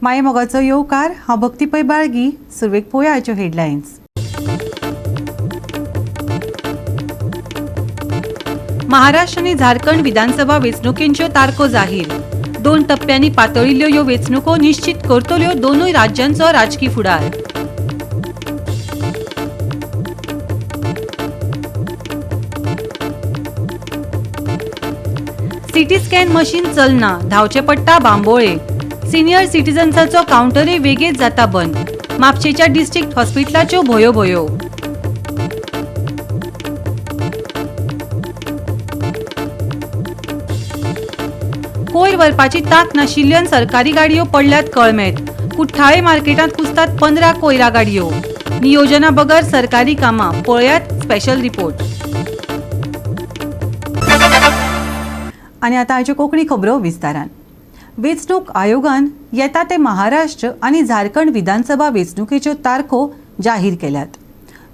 मायेमोगाचो येवकार हांव भक्तीपै बाळगी. सुरवेक पळोवया आयच्यो हेडलायन्स. महाराष्ट्र आनी झारखंड विधानसभा वेंचणुकेंच्यो तारखो जाहीर. 2 टप्प्यांनी पातळिल्ल्यो ह्यो वेंचणुको निश्चित करतल्यो दोनूय राज्यांचो राजकी फुडार. सिटी स्कॅन मशीन चलना, धांवचे पडटा बांबोळे. सिनियर सिटीजन्साचो कावंटरय वेगीच जाता बंद. म्हापशेच्या डिस्ट्रिक्ट हॉस्पिटलाच्यो भयो. कोयर व्हरपाची तांक नाशिल्ल्यान सरकारी गाडयो पडल्यात कळमेत. कुठ्ठाळे मार्केटांत कुसतात 15 कोयरा गाडयो. नियोजना बगर सरकारी कामां, पळयात स्पेशल रिपोर्ट. आनी आतां आयच्यो कोंकणी खबरो विस्तारान. वेंचणूक आयोगान येता ते महाराष्ट्र आनी झारखंड विधानसभा वेंचणुकेच्यो तारखो जाहीर केल्यात.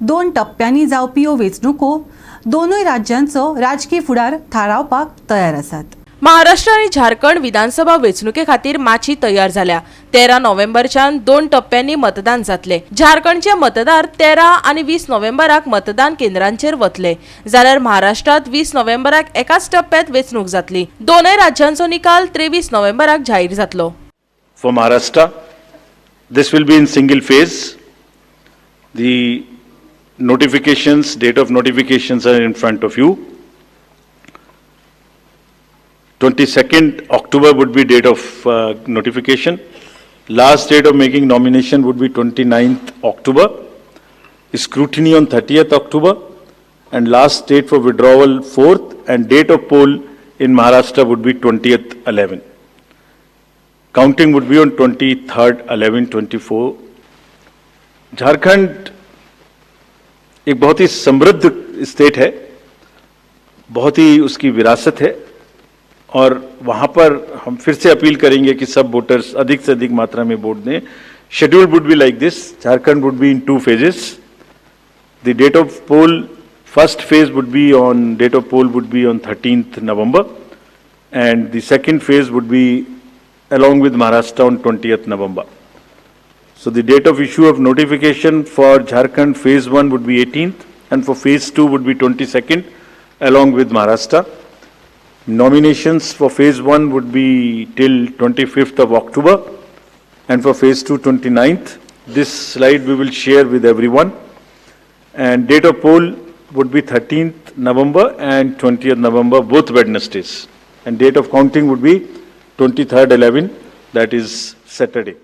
2 टप्प्यांनी जावपी ह्यो वेंचणुको दोनूय राज्यांचो राजकी फुडार थारावपाक तयार आसात. महाराष्ट्र आणि झारखंड विधानसभा वेंचणुके खातीर माची तयार झाल्या. 13 नोव्हेंबरच्यान 2 टप्प्यांनी मतदान जातले. झारखंडचे मतदार 13 आणि 20 नोव्हेंबराक मतदान केंद्रांचेर वतले, जाल्यार महाराष्ट्रात 20 नोव्हेंबराक एकाच टप्प्यात वेंचणूक जातली. दोनय राज्यांचो निकाल 23 नोव्हेंबराक जाहीर जातलो. For Maharashtra, this will be in single phase. The notifications, date of notifications are in front of you. 22nd October would be date of notification. Last date of making nomination would be 29th October. Scrutiny on 30th October. And last date for withdrawal 4th, and date of poll in Maharashtra would be 20th 11. Counting would be on 23rd 11/24. Jharkhand एक बहुत ही समृद्ध state है, बहुत ही उसकी विरासत है, और वहां पर हम फिर से अपील करेंगे कि सब वोटर्स अधिक से अधिक मात्रा में वोट दें. Schedule would be like this. Jharkhand would be in 2 phases. The date of poll, first phase would be on, date of poll would be on 13th November, and the second phase would be along with Maharashtra on 20th November. So the date of issue of notification for Jharkhand phase 1 would be 18th, and for phase 2 would be 22nd along with Maharashtra. Nominations for phase 1 would be till 25th of October, and for phase 2 29th. This slide we will share with everyone. And date of poll would be 13th November and 20th November, both Wednesdays. And date of counting would be 23rd 11, that is Saturday.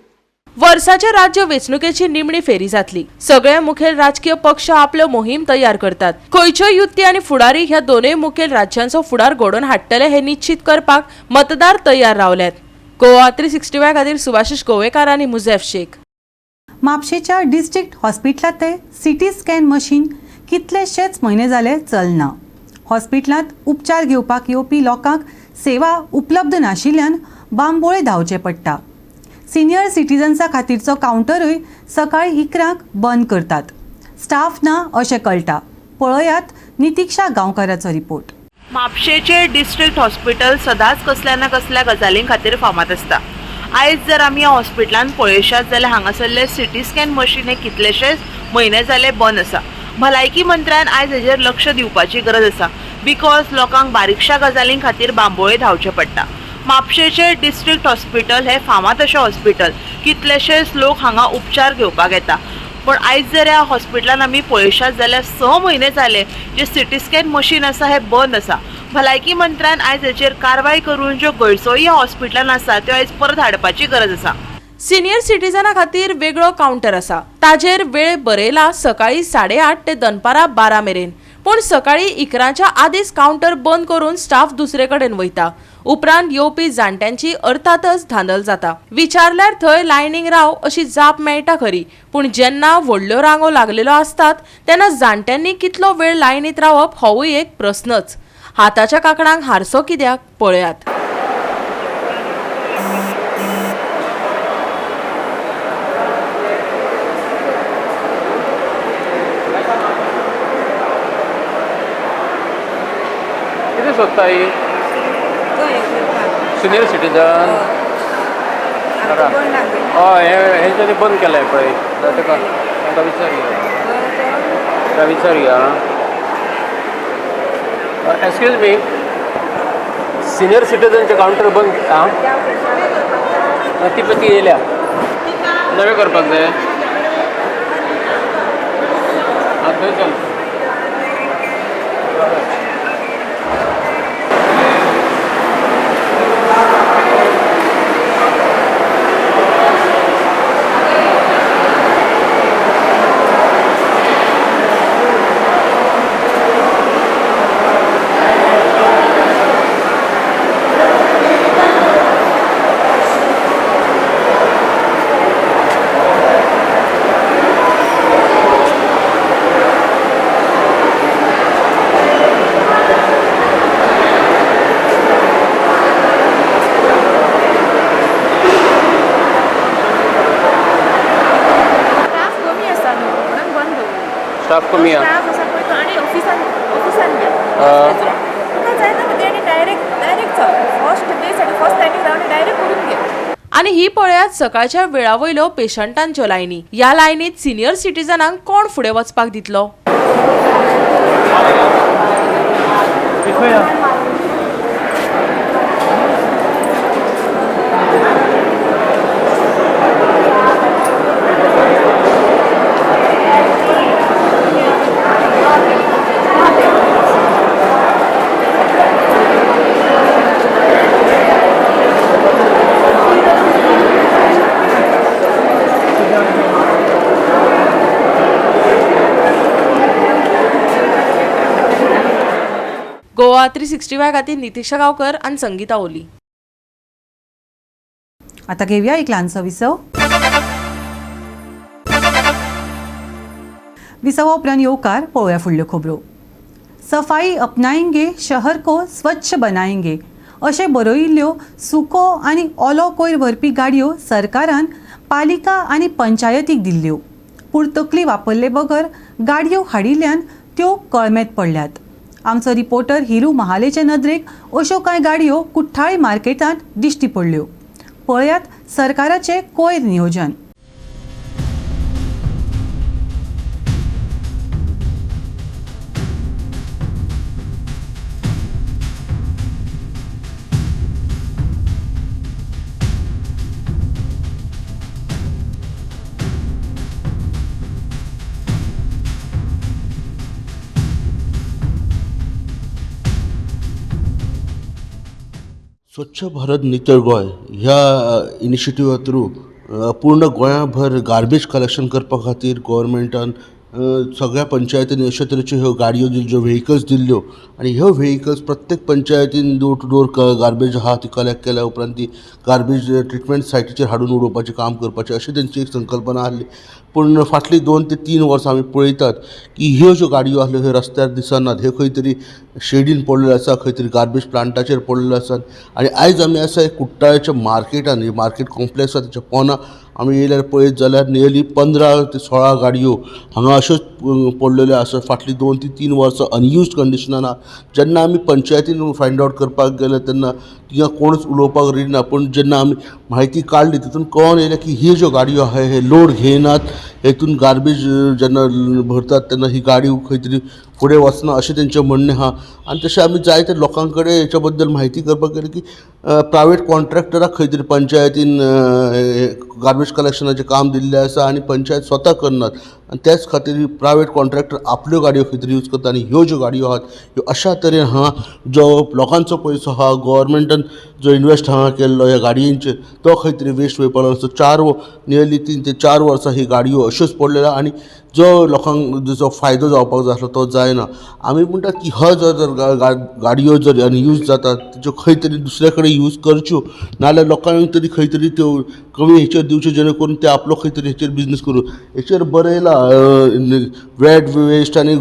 वर्साच्या राज्य वेंचणुकेची निमणी फेरी जातली. सगळे मुखेल राजकीय पक्ष आपल्यो मोहीम तयार करतात. खंयच्यो युती आणि फुडारी ह्या दोनूय मुखेल राज्यांचो फुडार घडोवन हाडटले हे निश्चित करपाक मतदार तयार रावल्यात. गोवा 365 खातीर सुभाशीश गोवेकार आनी मुझेफ शेख. म्हापशेच्या डिस्ट्रिक्ट हॉस्पिटलांत ते सिटी स्कॅन मशीन कितलेशेच म्हयने जाले चलना. हॉस्पिटलांत उपचार घेवपाक येवपी लोकांक सेवा उपलब्ध नाशिल्ल्यान बांबोळे धांवचे पडटा. सिनियर सिटीजन्सा खातीरचो कावंटरूय सकाळी 11 बंद करतात. स्टाफ ना अशें कळटा. पळयात नितिक्षा गांवकाराचो रिपोर्ट. म्हापशेचे डिस्ट्रिक्ट हॉस्पिटल सदांच कसल्या ना कसल्या गजालीं खातीर फामाद आसता. आयज जर आमी ह्या हॉस्पिटलांत पळयशात जाल्यार हांगासरले सिटी स्कॅन मशीन हे कितलेशेच म्हयने जाले बंद आसा. भलायकी मंत्र्यान आयज हेजेर लक्ष दिवपाची गरज आसा, बिकॉज लोकांक बारीकशा गजालीं खातीर बांबोळे धांवचे पडटा. म्हापशेचे डिस्ट्रिक्ट हॉस्पिटल हे फामाद अशें हॉस्पिटल, कितलेशेच लोक हांगा उपचार घेवपाक येता. पण आयज जर ह्या हॉस्पिटलान आमी पळयशात जाल्यार 6 म्हयने जाले जे सिटी स्कॅन मशीन आसा हे बंद आसा. भलायकी मंत्र्यान आयज हेचेर कारवाय करून ज्यो गैरसोयी ह्या हॉस्पिटलान आसा त्यो आयज परत हाडपाची गरज आसा. सिनियर सिटीजना खातीर वेगळो कावंटर आसा. ताजेर वेळ बरयला सकाळी 8:30 ते दनपारां 12 मेरेन. पण सकाळी 11च्या आदींच कावंटर बंद करून स्टाफ दुसरे कडेन वयता. उपरांत येवपी जाणट्यांची अर्थातच धांदल जाता. विचारल्यार थंय लायनीक राव अशी जाप मेळटा खरी, पूण जेन्ना व्हडल्यो रांगो लागलेल्यो आसतात तेन्ना जाणट्यांनी कितलो वेळ लायनीत रावप होवूय एक प्रस्नच. हाताच्या कांकणांक हारसो कित्याक पळयात. कितें सोदता ही सिनियर सिटीजन हय हेंच्यांनी बंद केलाय पळय ताका ताका विचारया एक्सक्यूज मी सिनियर सिटीजनचे काउंटर बंद ती पती येयल्या नवे करपाक जाय थंय चल स्टाफ कमी आहा आणि ऑफिसान घ्या तुका जायना म्हणजे आणि डायरेक्ट फर्स्ट डे साठी फर्स्ट टायमिंग रावन डायरेक्ट करून घे. आणि ही पळयात सकाळच्या वेळावयल्यो पेशंटांच्यो लायनी. ह्या लायनीत सिनियर सिटीजनांक कोण फुडें वचपाक दितलो? गोवा 365 खातीर नितीक्षा गांवकर आणि संगीता ओली. आता घेऊया एक लहानसो विसव. विसवा उपरांत येवकार पळोवया फुडल्यो खबरो. सफाई अपनाएंगे शहर को स्वच्छ बनाएंगे अशें बरयिल्ल्यो सुको आनी ओलो कोयर व्हरपी गाडयो सरकारान पालिका आनी पंचायतीक दिल्ल्यो. पूण तकली वापरले बगर गाडयो हाडिल्ल्यान त्यो कळमेत पडल्यात. आमचो रिपोर्टर हिरू महालेचे नदरेक अश्यो कांय गाडयो कुठ्ठाळी मार्केटांत दिश्टी पडल्यो. पळयात सरकाराचें कोयर नियोजन. स्वच्छ भारत नितळ गोंय ह्या इनिशिएटिव्हा थ्रू पूर्ण गोंयाभर गार्बेज कलेक्शन करपा खातीर गोवोरमेंटान सगळ्या पंचायतींनी अशे तरेच्यो ह्यो गाडयो ज्यो व्हेकल्स दिल्ल्यो आनी ह्यो व्हेकल्स प्रत्येक पंचायतीन डोर टू डोर गार्बेज आहा ती कलेक्ट केल्या उपरांत ती गार्बेज ट्रिटमेंट सायटीचेर हाडून उडोवपाचें काम करपाचें अशी तेंची एक संकल्पना आसली. पूण फाटलीं 2 ते 3 वर्सां आमी पळयतात की ह्यो ज्यो गाडयो आसल्यो ह्यो रस्त्यार दिसनात. ह्यो खंय तरी शेडीन पडलेल्यो आसा, खंय तरी गार्बेज प्लांटाचेर पडलेल्यो आसात. आनी आयज आमी आसा एक कुट्टाळेच्या मार्केटान मार्केट कॉम्प्लेक्स आसा तेच्या पोंदा आमी येयल्यार पळयत जाल्यार नियरली 15 ते 16 गाडयो हांगा अश्योच पडलेल्यो आसा. फाटलीं 2 ते 3 वर्सां अनयुज्ड कंडिशनान आहा. जेन्ना आमी पंचायतीन फायंड आवट करपाक गेले तेन्ना तिंगा कोणूच उलोवपाक रेडी ना. पूण जेन्ना आमी म्हायती काडली तितून कळोन येयलें की ही ज्यो गाडयो आहा हे लोड घेयनात. हेतून गार्बेज जेन्ना भरतात तेन्ना ही गाडयो खंय तरी फुडें वचना अशें तेंचें म्हणणें आहा. आनी तशें आमी जायते लोकां कडेन हेच्या बद्दल म्हायती करपाक गेले की प्रायवेट कॉन्ट्रॅक्टराक खंय तरी पंचायतीन गार्बेज कलेक्शनाचें काम दिल्लें आसा आनी पंचायत स्वता करनात. आनी त्याच खातीर प्रायवेट कॉन्ट्रॅक्टर आपल्यो गाडयो खंय तरी यूज करता. आनी ह्यो ज्यो गाडयो आहात ह्यो अशा तरेन आहा जो लोकांचो पयसो आहा गोवोरमेंटान जो इन्वेस्ट हांगा केल्लो ह्या गाडयेंचेर तो खंय तरी वेस्ट वयपा लागलो. नियरली 3 ते 4 वर्सां ही गाडयो अश्योच पडलेल्यो आनी जो लोकांक जो फायदो जावपाक जाय आसलो तो जायना. आमी म्हणटात की हो जर गाडयो जर अनयूज जातात त्यो खंय तरी दुसरे कडेन यूज करच्यो नाजाल्यार लोकांक तरी खंय तरी त्यो कमी हेचेर दिवच्यो जेणे करून ते आपलो खंय तरी हेचेर बिजनेस करूं. हेचेर बरयलां वेट वेस्ट आनी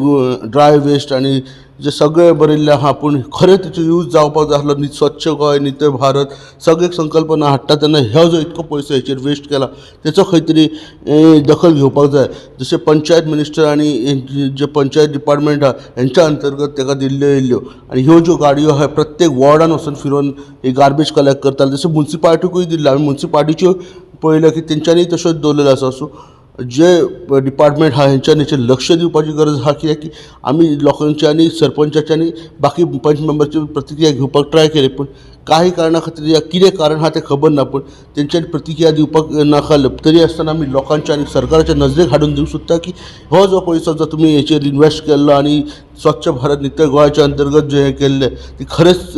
ड्राय वेस्ट आनी जे सगळे बरयल्ले आहा पूण खरें तेचो यूज जावपाक जाय आसलो स्वच्छ गोंय नितळ भारत सगळे संकल्पना हाडटा तेन्ना हो जो इतको पयसो हेचेर वेस्ट केला तेचो खंय तरी दखल घेवपाक जाय. जशें पंचायत मिनिस्टर आनी जे पंचायत डिपार्टमेंट आहा हेंच्या अंतर्गत ताका दिल्ल्यो येयल्ल्यो आनी ह्यो ज्यो गाडयो आहा प्रत्येक वॉर्डान वचून फिरोन गार्बेज कलेक्ट करताले. जशें मुन्सिपालिटीकूय दिल्ले हांवें मुन्सिपालिटीच्यो पळयल्या की तेंच्यांनी तश्योच दवरलेल्यो आसा. सो जे डिपार्टमेंट आहा हेंच्यानी हेचेर लक्ष दिवपाची गरज आहा कित्याक की आमी लोकांच्यांनी सरपंचाच्यांनी बाकी पंच मेंबरची प्रतिक्रिया घेवपाक ट्राय केली पूण काही कारणा खातीर या कितें कारण आहा तें खबर ना पूण तेंच्यांनी प्रतिक्रिया दिवपाक नाकारले. तरी आसतना आमी लोकांच्या आनी सरकाराच्या नजरेक हाडून दिवंक सोदता की हो जो पयसो जो तुमी हेचेर इन्वेस्ट केल्लो आनी स्वच्छ भारत नितळ गोंयाच्या अंतर्गत जे हें केल्लें ती खरेंच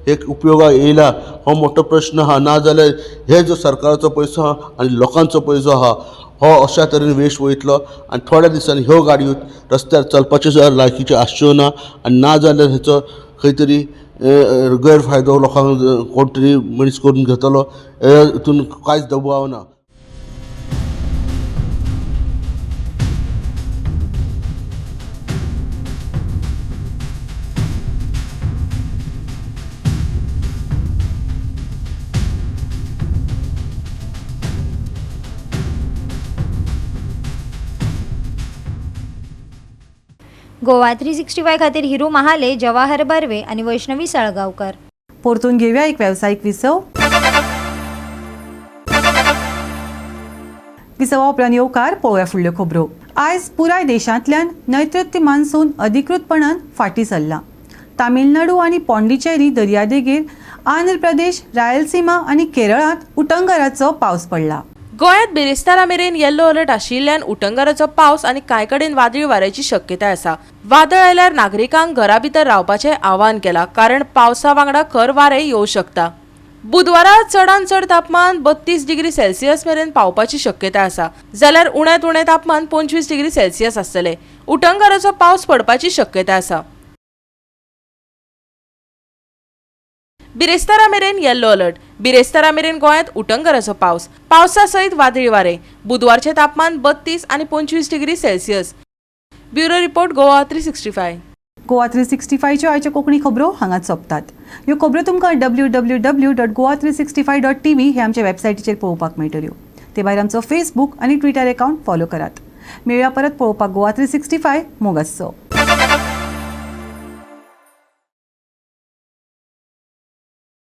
एक उपयोगाक येयला हो मोठो प्रश्न आहा. नाजाल्यार हे जो सरकाराचो पयसो आहा आनी लोकांचो पयसो आहा हो अशा तरेन वेस्ट वयतलो आनी थोड्या दिसांनी ह्यो गाडयो रस्त्यार चलपाच्यो लायकीच्यो आसच्यो ना आनी ना जाल्यार हेचो खंय तरी गैरफायदो लोकांक कोण तरी मनीस करून घेतलो हितून कांयच दबाव ना. गोवा 365 खातीर हिरू महाले, जवाहर बर्वे आणि वैष्णवी साळगावकर. परतून घेऊया एक व्यावसायिक विसव. विसवा उपरांत येवकार पळोवया फुडल्यो खबरो. आयज पुराय देशांतल्यान नैऋत्य मान्सून अधिकृतपणान फाटीं सरला. तामिळनाडू आनी पॉंडिचेरी दर्यादेगेर, आंध्र प्रदेश, रायलसीमा आनी केरळांत उटंगराचो पावस पडला. गोंयांत बिरेस्तारा मेरेन येल्लो अलर्ट आशिल्ल्यान उटंगराचो पावस आनी कांय कडेन वादळी वाऱ्याची शक्यताय आसा. वादळ आयल्यार नागरिकांक घरा भितर रावपाचें आवाहन केलां कारण पावसा वांगडा खर वारें येवं शकता. बुधवारा चडांत चड तापमान 32 डिग्री सेल्सियस मेरेन पावपाची शक्यताय आसा जाल्यार उण्यांत उणें तापमान 25 डिग्री सेल्सियस आसतलें. उटंगराचो पावस पडपाची शक्यताय आसा. बिरेस्तारा मेरेन येल्लो अलर्ट. बिरेस्तारा मेरेन गोंयांत उटंगराचो पावस, पावसा सयत वादळी वारे. बुधवारचें तापमान 32 आनी 25 degree Celsius. Bureau report Goa 365. Goa 365च्यो आयच्यो कोंकणी खबरो हांगाच सोंपतात. ह्यो खबरो तुमकां www.goa365.tv हे आमच्या वेबसायटीचेर पळोवपाक मेळटल्यो. ते भायर आमचो फेसबूक आनी ट्विटर अकावंट फॉलो करात. मेळया परत पळोवपाक गोवा 365 मोग आसचो.